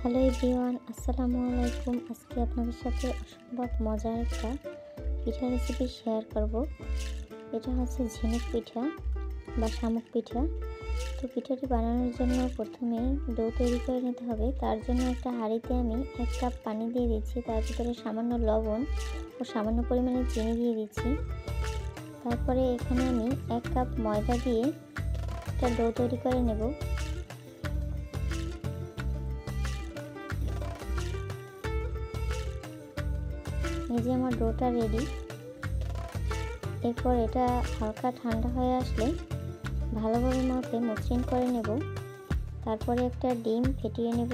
Hello everyone, আসসালামু আলাইকুম। আজকে আপনাদের সাথে অসম্ভব মজার একটা পিঠা রেসিপি শেয়ার করব। এটা হচ্ছে ঝিনুক পিঠা বা শামুক পিঠা। তো পিঠাটি বানানোর জন্য প্রথমে ডো তৈরি করে নিতে হবে। তার জন্য একটা হাঁড়িতে আমি 1 কাপ পানি দিয়ে দিচ্ছি, তার ভিতরে সামান্য লবণ ও সামান্য পরিমাণে চিনি দিয়ে দিচ্ছি। তারপরে এখানে আমি 1 কাপ ময়দা দিয়ে একটা ডো তৈরি করে নেব। এই যে আমার ডোটা রেডি। এরপর এটা হালকা ঠান্ডা হয়ে আসলে ভালোভাবে মাখে মসৃণ করে নেব। তারপরে একটা ডিম ফেটিয়ে নেব।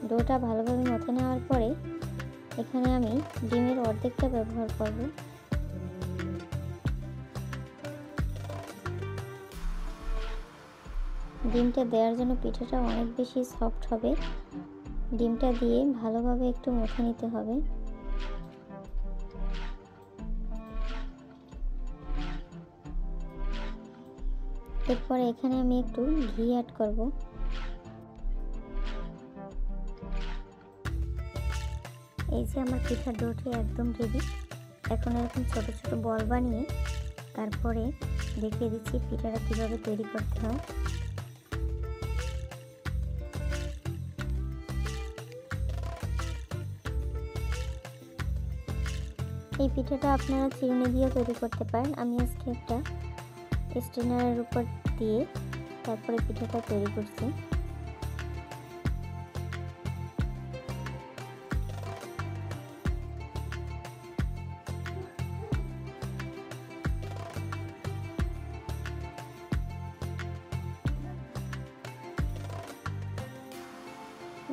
ডোটা ভালোভাবে মথে নেওয়ার পরে এখানে আমি ডিমের অর্ধেকটা ব্যবহার করব। ডিমটা দেওয়ার জন্য পিঠাটা অনেক বেশি সফট হবে। ডিমটা দিয়ে ভালোভাবে একটু মথে নিতে হবে। এরপরে এখানে আমি একটু ঘি অ্যাড করব। এই যে আমার পিঠার ডোটি একদম রেডি। এখন এরকম ছোট ছোট বল বানিয়ে তারপরে দেখিয়ে দিচ্ছি পিঠাটা কিভাবে তৈরি করতে হয়। এই পিঠাটা আপনারা চিরুনি দিয়ে তৈরি করতে পারেন। আমি আজকে একটা স্ট্রেনারের উপর দিয়ে তারপরে পিঠাটা তৈরি করছি।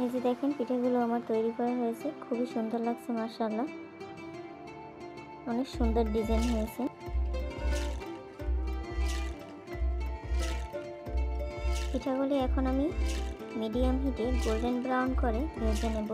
এই যে দেখেন পিঠাগুলো আমার তৈরি করা হয়েছে, খুবই সুন্দর লাগছে, মাশাআল্লাহ অনেক সুন্দর ডিজাইন হয়েছে। পিঠাগুলি এখন আমি মিডিয়াম হিটে গোল্ডেন ব্রাউন করে ভেজে নেব।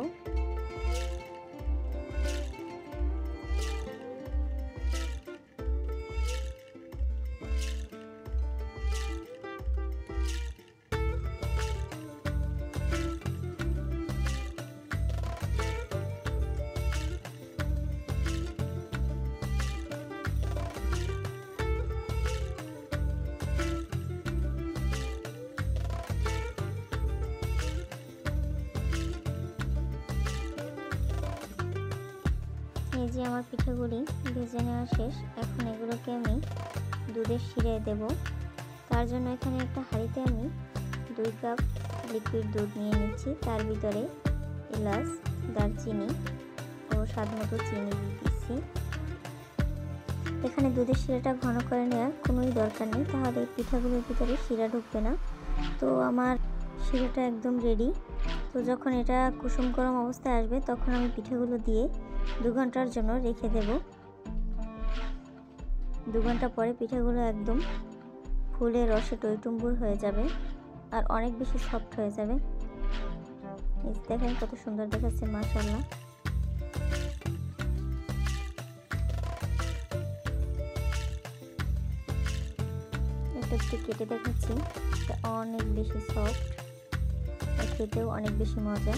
এই যে আমার পিঠাগুলি ভেজে নেওয়া শেষ। এখন এগুলোকে আমি দুধের শিরায় দেব। তার জন্য এখানে একটা হাঁড়িতে আমি 2 কাপ লিকুইড দুধ নিয়ে নিচ্ছি। তার ভিতরে এলাচ, দারচিনি ও স্বাদমতো চিনি দিয়ে দিচ্ছি। এখানে দুধের শিরাটা ঘন করে নেওয়ার কোনোই দরকার নেই, তাহলে পিঠাগুলোর ভিতরে শিরা ঢুকবে না। তো আমার শিরাটা একদম রেডি। তো যখন এটা কুসুম গরম অবস্থায় আসবে তখন আমি পিঠাগুলো দিয়ে 2 ঘন্টার জন্য রেখে দেব। 2 ঘন্টা পরে পিঠাগুলো একদম ফুলে রসে টইটুম্বুর হয়ে যাবে আর অনেক বেশি সফট হয়ে যাবে। এই দেখেন কত সুন্দর দেখাচ্ছে, মাশাআল্লাহ। এটা একটু কেটে দেখাচ্ছি, এটা অনেক বেশি সফট আর খেতেও অনেক বেশি মজা।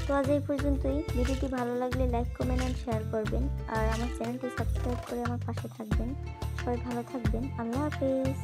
তো আজ এই পর্যন্তই। ভিডিওটি ভালো লাগলে লাইক, কমেন্ট এন্ড শেয়ার করবেন আর আমার চ্যানেলটি সাবস্ক্রাইব করে আমার পাশে থাকবেন। সবাই ভালো থাকবেন। আল্লাহ হাফেজ।